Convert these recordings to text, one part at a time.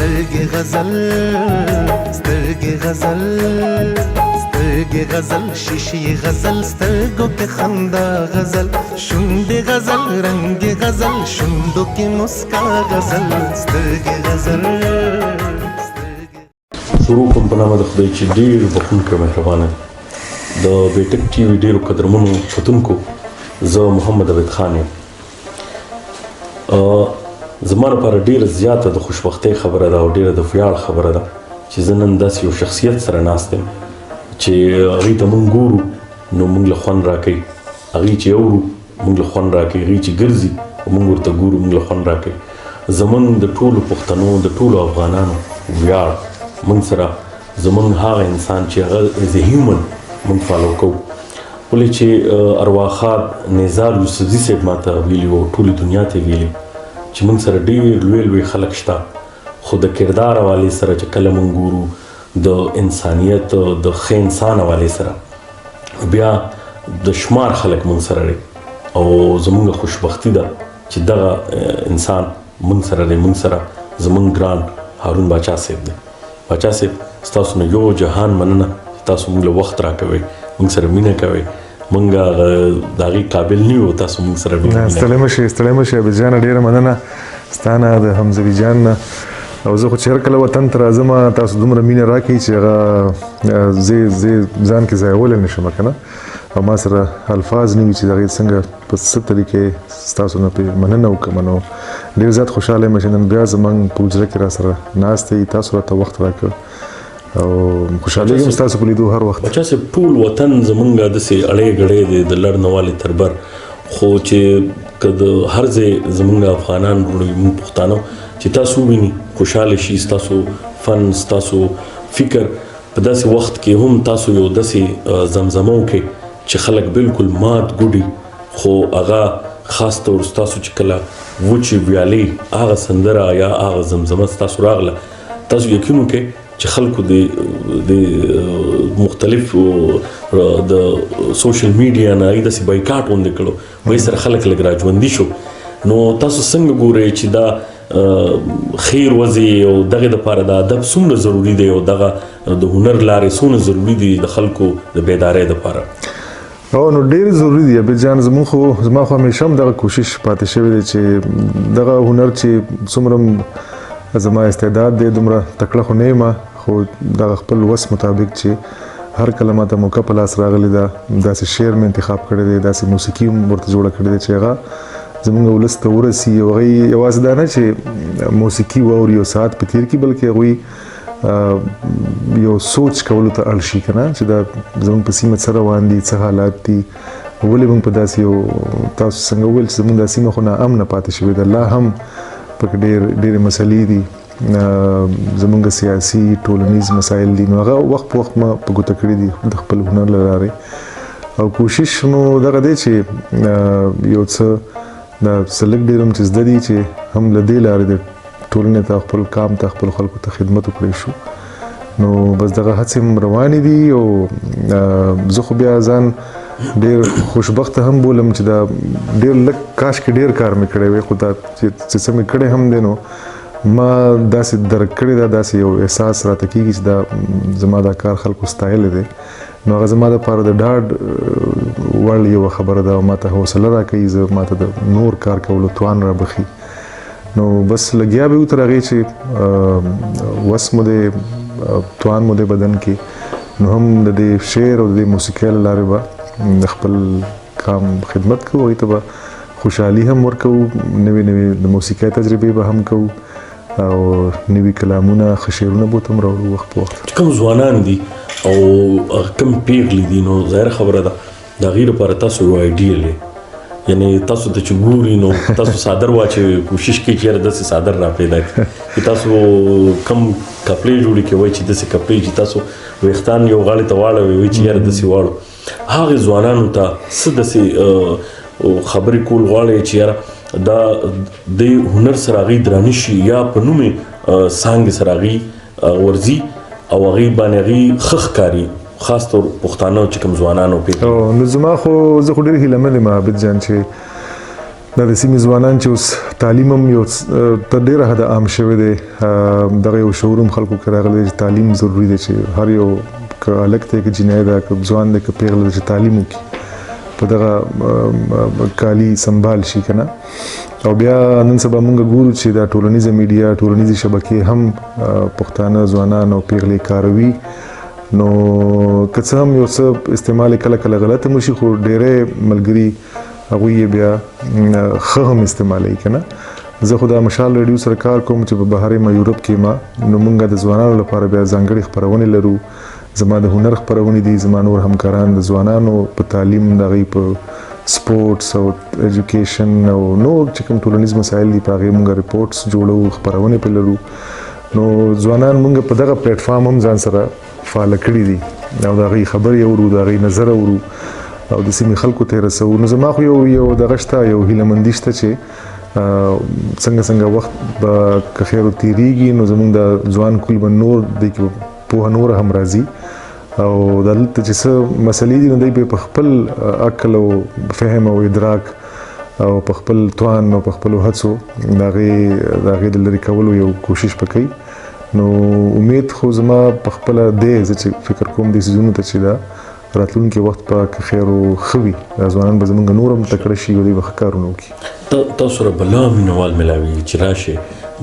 سترګې غزل سترګې غزل سترګې غزل شیشې غزل سترګو کې خندا غزل شونډې غزل رنګ غزل شونډو کې مسکا غزل سترګې غزل شروع کوم په نامه د خدای چې ډېر بخښونکی او مهربانه د بیټک ټي وي ډېرو قدرمنو کتونکو زه محمد عبید خان یم زما لپاره ډېره زیاته د خوشبختۍ خبره ده او ډېره د ویاړ خبره ده چې زه نن داسې یو شخصیت سره ناست یم چې هغې ته موږ ګورو نو موږ له خوند راکوي هغې چې اورو موږ له خوند راکوي هغې چې ګرځي موږ ورته ګورو موږ له خوند راکوي زموږ د ټولو پښتنو د ټولو افغانانو ویاړ موږ سره زموږ هغه انسان چې هغه ایز ا هیومن موږ فالو کوو ولې چې ارواښاد نزار یوسفزي صاحب ماته ویلي او ټولې دنیا ته ویلي چې موږ سره ډېر لوی لوی خلک شته خو د کردار حوالې سره چې کله موږ ګورو د انسانیت د ښه انسان حوالې سره بیا د شمار خلک موږ سره دی او زموږ خوشبختي ده چې دغه انسان موږ سره دی موږ سره زموږ ګران هارون باچا صاحب دی باچا صاحب ستاسو نه یو جهان مننه تاسو موږ له وخت راکوئ موږ سره مینه کوئ موږ د هغې قابل نه یو تاسو موږ سره ستړی مه شئ عبید جانه ډېره مننه ستا نه د حمزوي جان نه او زه خو چې هر کله وطن ته راځم تاسو دومره مینه راکوئ چې هغه زه ځان کې ځایولی نه شم که نه او ما سره الفاظ نه وي چې د هغې څنګه په څه طریقې ستاسو نه پرې مننه وکړم نو ډېر زیات خوشحاله یم چې نن بیا زموږ په حجره کې را سره ناست یې تاسو راته وخت راکړ او خوشحالېږم ستاسو په لیدو هر وخت بچا صاحب ټول وطن زموږ داسې اړې ګړې دی د لر نه والې تر بر خو چې که د هر ځای زموږ افغانان وروڼه موږ پښتانه چې تاسو وویني خوشحاله شي ستاسو فن ستاسو فکر په داسې وخت کې هم تاسو یو داسې زمزمه وکړئ چې خلک بالکل مات ګوډي خو هغه خاص طور ستاسو چې کله وچې ویالې هغه سندره یا هغه زمزمه ستاسو راغله تاسو یقین وکړئ چې خلکو د مختلف د سوشل میډیا نه هغې داسې بایکاټ غوندې کړو وایي سره خلک لږ راژوندي شو نو تاسو څنګه ګورئ چې دا خیر وځي او دغې دپاره د ادب څومره ضروري دی او دغه د هنر لارې څومره ضروري دي د خلکو د بیدارۍ دپاره او نو ډېر ضروري دی عبید جان زما خو همیشه هم دغه کوشش پاتې شوی دی چې دغه هنر چې څومره زما استعداد دی دومره تکړه خو نه یم خو دغه خپل وس مطابق چې هر کله ماته موقع په لاس راغلی ده داسې شعر مې انتخاب کړی دی داسې موسیقي هم ورته جوړه کړې ده چې هغه زموږ ولس ته ورسي او هغوی یوازې دا نه چې موسیقي واوري یو ساعت په تیر کړي بلکې هغوی یو سوچ کولو ته اړ شي که نه چې دا زموږ په سیمه څه روان دي څه حالات دي ولې موږ په داسې یو تاسو څنګه وویل چې زموږ دا سیمه خو ناامنه پاتې شوې ده لا هم پکې ډېرې مسلې دي زموږ سیاسي ټولنیز مسایل دي نو هغه وخت په وخت ما په ګوته کړي دي د خپل هنر له لارې او کوشش مو دغه دی چې یو څه دا څه لږ ډېر هم چې زده دي چې هم له دې لارې د ټولنې ته خپل کام ته خپل خلکو ته خدمت وکړی شو نو بس دغه هڅې هم روانې دي او زه خو بیا ځان ډېر خوشبخته هم بولم چې دا ډېر لږ کاشکې ډېر کار مې کړی وی خو دا چې څه مې کړی هم دی نو ما داسې درک کړی دا داسې یو احساس راته کېږي چې دا زما دا کار خلکو ستایلی دی نو هغه زما دپاره د ډاډ وړ یوه خبره ده او ماته حوصله راکوي ماته د نور کار کولو توان رابخي نو بس لګیا به وو تر هغې چې وس مو دی توان مو دی بدن کې نو هم د دې شعر او د دې موسیقۍ له لارې به د خپل کام خدمت کوو هغوی ته به خوشحالي هم ورکوو نوې د موسیقۍ تجربې به هم کوو او نوي کلامونه ښه شعرونه به ورته هم راوړو وخت په وخت چې کوم ځوانان دي او کوم پیغلې دي نو ظاهره خبره ده د هغې لپاره تاسو یو آیډیل دی یعنې تاسو ته چې ګوري نو تاسو صادر واچوئ کوشش کوئ چې یاره داسې صادر را پیدا کړي چې تاسو کم کپړې جوړې کوئ چې داسې کپړې چې تاسو ویښتان یو غاړې ته واړوئ وایي چې یاره داسې واړو هغې ځوانانو ته څه داسې خبرې کول غواړئ چې یاره دا د هنر سره هغې درانه شي یا په نومې څانګې سره هغې ورځي او هغې باندې هغې ښه ښکاري خاص طور پښتانه چې کوم ځوانان او نو زما خو زه خو ډېر هیله من یم عابد جان چې دا د سیمې ځوانان چې اوس تعلیم هم یو تر ډېره حده عام شوی دی دغه یو شعور هم خلکو کې راغلی چې تعلیم ضروري دی چې هر یو که هلک دی که جینۍ ده که ځوان دی که پیغله ده چې تعلیم وکړي په دغه کالي سنبال شي که نه او بیا نن سبا موږ ګورو چې دا ټولنیزه میډیا ټولنیزې شبکې هم پښتانه ځوانان او پیغلې کاروي نو که څه هم یو څه استعمال کله کله غلط هم شي خو ډېری ملګري هغوی یې بیا ښه هم استعمالوي که نه زه خو د مشال ریډیو سره کار کوم چې په بهر یم یورپ کې ما نو موږ د ځوانانو لپاره بیا ځانګړې خپرونې لرو زما د هنر خپرونې دي زما نور همکاران د ځوانانو په تعلیم د هغوی په سپورټس او ایجوکیشن او نور چې کوم ټولنیز مسایل دي په هغې موږ ریپورټس جوړو خپرونې پرې لرو نو ځوانان موږ په دغه پلیټ فارم هم ځان سره فعاله کړي دي او د هغوی خبرې اورو د هغوی نظر اورو او د سیمې خلکو ته یې رسوو نو زما خو یو دغه شته یو هیلهمندي شته چې څنګه وخت به که خیر تېرېږي نو زموږ د ځوان کول به نور دی کې پوهه نوره هم راځي او دلته چې څه مسلې دي نو دوی په خپل عقل او فهم او ادراک او په خپل توان او په خپلو هڅو د هغې د لرې کولو یو کوشش به کوي نو امید خو زما په خپله دی زه چې فکر کوم دې څیزونو ته چې دا راتلونکي وخت په که خیر او ښه وي دا ځوانان به زموږ نور هم تکړه شي او دوی به ښه کارونه وکړي تاسو سره بلا مینوال ملاوي چې راشي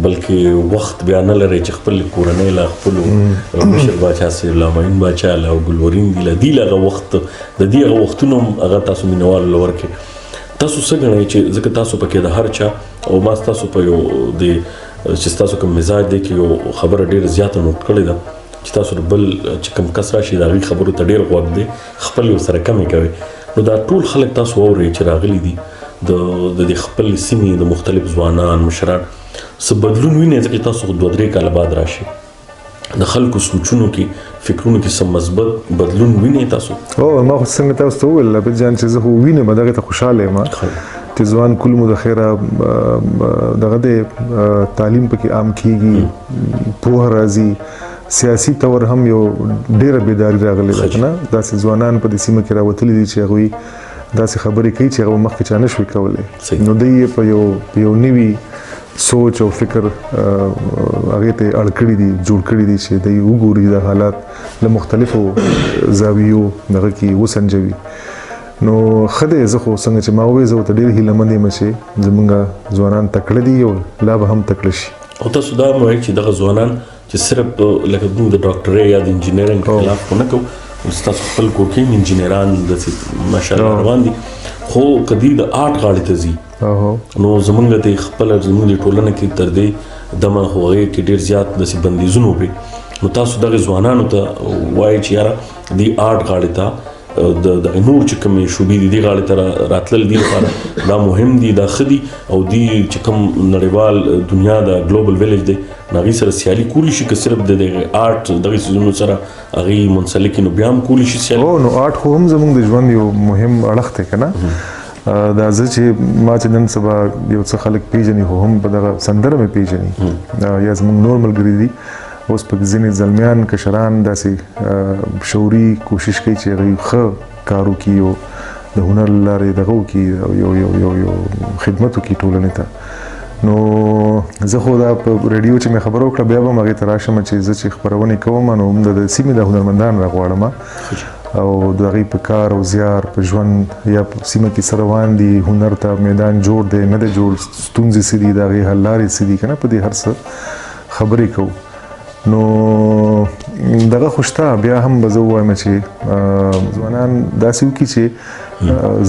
بلکې وخت بیا نه لري چې خپل کورنۍ له خپلو مشر باچا صاحب له معین باچا له ګلورین دي له دې هغه وخت د دې هغه وختونو هغه تاسو مینوال ورکړي تاسو څه ګڼئ چې ځکه تاسو پکې د هر چا او ما تاسو په یو د چې تاسو کوم مزاج دی کې یو خبره ډېره زیاته نوٹ کړې ده چې تاسو بل چې کوم کس راشي د هغې خبرو ته ډېر غوږ دی خپل یې ورسره کمې کوئ نو دا ټول خلک تاسو واورئ چې راغلي دي د دې خپل سیمې د مختلف ځوانان مشران څه بدلون وینئ ځکه تاسو 2-3 کاله بعد راشي د خلکو سوچونو کې فکرونو کې څه مثبت بدلون وینئ تاسو ما خو څنګه تاسو ته وویل عابد جان چې زه خو وینم دغې ته خوشحاله یم چې ځوان کل مو د خیره دغه د تعلیم پکې عام کیږي پوهه راځي سیاسي طور هم یو ډېره بیداري راغلې ده که نه داسې ځوانان په دې سیمه کې راوتلي دي چې هغوی داسې خبرې کوي چې هغه مخکې چا نه شوی کولی نو دوی یې په یو نوي سوچ او فکر هغې ته اړ کړي دي جوړ کړي دي چې دوی وګوري د حالات له مختلفو زاویو دغه کې وسنجوي نو ښه دی زه خو څنګه چې ما وویل زه ورته ډېر هیلهمند یم چې زموږ ځوانان تکړه دي او لا به هم تکړه شي او تاسو دا مو چې دغه ځوانان چې صرف لکه موږ د ډاکټرۍ یا د انجینرینګ خلاف خو نه کوو ستاسو خپل کور کې هم انجینران داسې ماشاءالله روان دي خو که دوی د آرټ غاړې ته ځي نو زموږ د خپله زموږ د ټولنه کې تر دې دمه خو هغې کې ډېر زیات داسې بندیزونه وکړي نو تاسو دغې ځوانانو ته وایئ چې یاره دې آرټ غاړې ته د نور چې کومې شوبې دي دې غاړې ته راتلل دي لپاره دا مهم دي دا ښه دي او دوی چې کوم نړیوال دنیا د ګلوبل ویلیج دی نو هغې سره سیالي کولی شي که صرف د دغې آرټ دغې څیزونو سره هغې منسلک نو بیا هم کولی شي سیالي نو آرټ خو هم زموږ د ژوند یو مهم اړخ دی که نه دا زه چې ما چې نن سبا یو څه خلک پیژني خو هم په دغه سندره مې پیژني یا زموږ نور ملګري دي اوس په ځینې زلمیان کشران داسې شعوري کوشش کوي چې هغوی ښه کار وکړي او د هنر له لارې دغه وکړي یو خدمت وکړي ټولنې ته نو زه خو دا په ریډیو چې مې خبره وکړه بیا به هم هغې ته راشم چې زه چې خپرونې کوم نو هم د سیمې د هنرمندان راغواړم او د هغوی په کار او زیار په ژوند یا په سیمه کې څه روان دي هنر ته میدان جوړ دی نه دی جوړ ستونزې څه دي د هغې حل لارې څه دي که نه په دې هر څه خبرې کوو نو دغه خو شته بیا هم به زه ووایم چې ځوانان داسې وکړي چې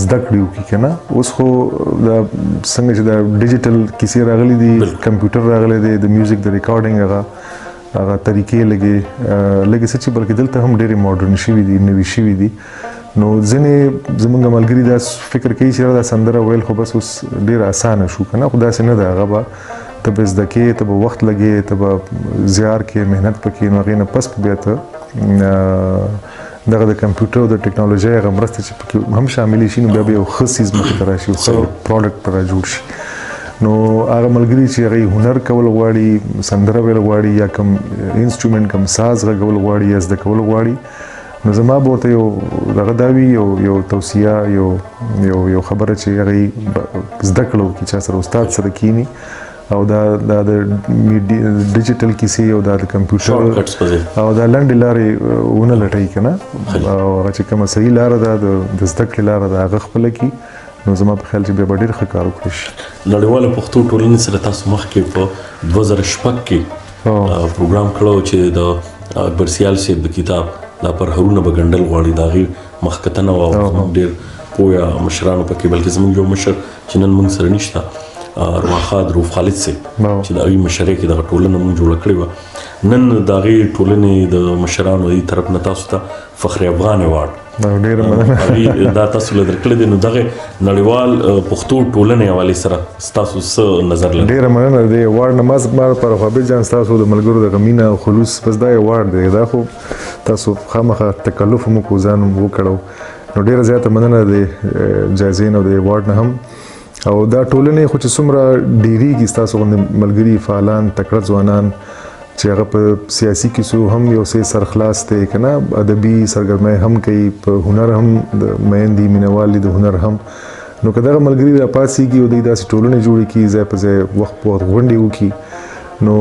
زده کړې وکړي که نه اوس خو دا څنګه چې دا ډیجیټل کیسې راغلي دي کمپیوټر راغلی دی د میوزیک د ریکارډینګ هغه طریقې لږې څه چې بلکې دلته هم ډېرې ماډرن شوي دي نوي شوي دي نو ځینې زموږ ملګري دا فکر کوي چې دا سندره ویل خو بس اوس ډېره اسانه شو که نه خو داسې نه ده هغه به ته به زده کې ته به وخت لګې ته به زیار کې محنت پکې نو هغې نه پس بیا ته دغه د کمپیوټر او د ټیکنالوژۍ هغه مرستې چې پکې هم شاملې شي نو بیا به یو ښه څیز مخې ته راشي یو ښه پروډکټ به را جوړ شي نو هغه ملګري چې هغوی هنر کول غواړي سندره ویل غواړي یا کوم انسټرومنټ کوم ساز غږول غواړي یا زده کول غواړي نو زما به ورته یو دغه دا وي یو توصیه یو خبره چې هغې زده کړه وکړي چا سره استاد سره کینی او دا د ډیجیټل کیسې او دا د کمپیوټر او دا لنډې لارې ونه لټوي که نه او هغه چې کومه صحیح لاره ده د زده کړې لاره ده هغه خپله کړي نو زما په خیال چې بیا به ډېر ښه کار وکړي شي. نړیواله پښتو ټولنې سره تاسو مخکې په 2006 کې پروګرام کړی چې د اکبر سیال صاحب د کتاب دا پرهرونه به ګنډل غواړي د هغې مخکتنه وه او زموږ ډېر پویه مشرانو پکې بلکې زموږ یو مشر چې نن موږ سره نشته ارواخا دروف خالد صاحب چې د هغې مشرۍ کې دغه ټولنه موږ جوړه کړې وه. نن د هغې ټولنې د مشرانو د طرف نه تاسو ته فخر افغان ایوارډ دا تاسو له درکړی دی. نو دغه نړیوال پښتو ټولنې حوالې سره ستاسو څه نظر لري؟ ډېره مننه د دې ایوارډ نه. ما لپاره خو عابد جان ستاسو د ملګرو دغه مینه او خلوص بس دا ایوارډ دی. دا خو تاسو خامخا تکلف مو کو ځان مو وکړو نو ډېره زیاته مننه د جایزې نه او د ایوارډ نه هم. او دا ټولنې خو چې څومره ډېرېږي ستاسو غوندې ملګري فعالان تکړه ځوانان چې هغه په سیاسي کیسو هم یو څه سرخلاص دی که نه ادبي سرګرمۍ هم کوي په هنر هم د میندې مینهوال دي د هنر هم. نو که دغه ملګري راپاڅېږي او دوی داسې ټولنې جوړې کړي ځای په ځای وخت په وخت غونډې وکړي نو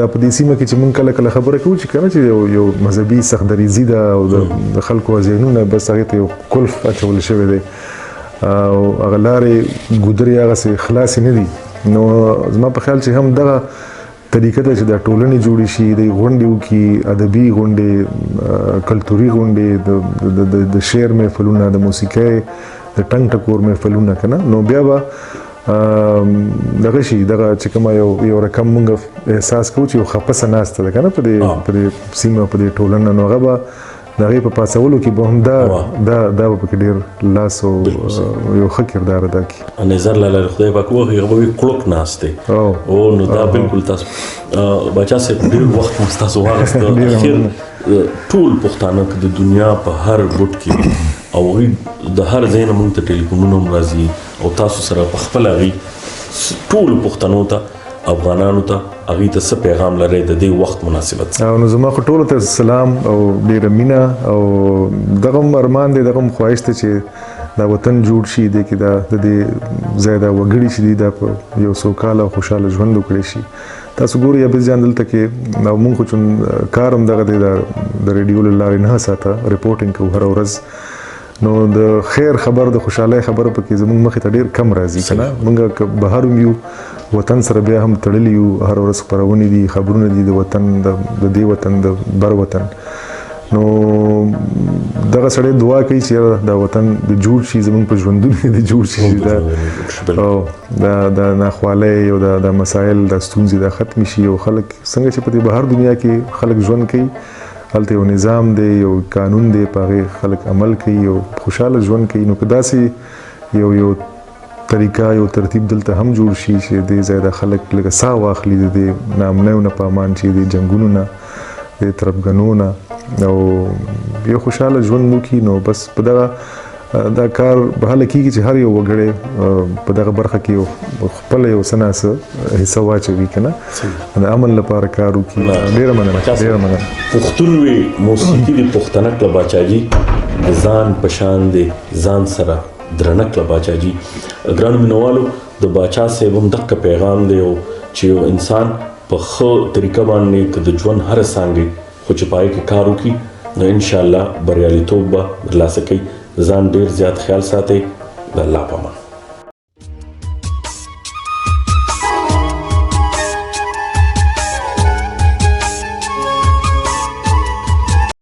دا په دې سیمه کې چې موږ کله کله خبره کوو چې که نه چې یو مذهبي سختدریزي ده او د خلکو ذهنونه بس هغې ته یو کلف اچول شوی دی او هغه لارې ګودرې هغسې خلاصې نه دي. نو زما په خیال چې هم دغه طریقه ده چې دا ټولنې جوړې شي د غونډې وکړي ادبي غونډې کلتوري غونډې د شعر محفلونه د موسیقۍ د ټنګ ټکور محفلونه که نه نو بیا به دغه شي دغه چې کومه یو رقم موږ احساس کوو چې یو خپسه ناسته ده که نه په دې سیمه په دې ټولنه نو هغه به د هغې په پاسولو کې به هم دا به پکې ډېر لاس او یو ښه کردار ادا کړي. نظر لاله خدای پاک وښي هغه به وي کړوک ناست دی او نو دا بالکل تاسو باچا صاحب ډېر وخت مو ستاسو واخیسته. اخر ټول پښتانه که د دنیا په هر ګوټ کې او هغوی د هر ځای نه موږ ته ټلیفونونه هم راځي او تاسو سره په خپله هغوی ټولو پښتنو ته افغانانو ته هغوی ته څه پیغام لرئ د دې وخت مناسبت سره؟ نو زما خو ټولو ته سلام او ډېره مینه او دغه هم ارمان دی دغه هم خواهش دی چې دا وطن جوړ شي دی کې دا د دې ځای دا وګړي چې دي دا په یو سوکاله او خوشحاله ژوند وکړی شي. تاسو ګورئ عابد جان دلته کې موږ خو چون کار هم دغه دی د ریډیو له لارې 9 ساعته رپورټینګ کوو هره ورځ نو د خیر خبر د خوشحالۍ خبره پکې زموږ مخې ته ډېر کم راځي که نه. موږ که بهر هم یو وطن سره بیا هم تړلي یو هر ورځ خپرونې دي خبرونه دي د وطن د دې وطن د بر وطن. نو دغه سړی دعا کوي چې دا وطن د جوړ شي زموږ په ژوندونه د جوړ شي دا ناخوالۍ او دا مسایل دا ستونزې دا ختم شي او خلک څنګه چې په دې بهر دنیا کې خلک ژوند کوي هلته یو نظام دی یو قانون دی په هغې خلک عمل کوي او خوشحاله ژوند کوي. نو که داسې یو طریقه یو ترتیب دلته هم جوړ شي چې دې ځای د خلک لږه ساه واخلي د دې ناامنیو نه په امان چې د جنګونو نه د تربګنو نه او یو خوشحاله ژوند وکړي نو بس په دغه دا کار به هله کېږي چې هر یو وګړی په دغه برخه کې خپله یو څه نه څه حصه واچوي که نه د امن لپاره کار وکړي. ډېره مننه. پښتون وي موسیقي د پښتنک له باچاجي د ځان په شان دی ځان سره درنک له باچاجي. ګرانو مینوالو د باچا صاحب هم دغه پیغام دی چې یو انسان په ښه طریقه باندې که د ژوند هره څانګې خو چې پای کې کار وکړي نو انشاءالله بریالیتوب به ترلاسه کوي. ځان ډېر زیات خیال ساتئ. د الله په امان.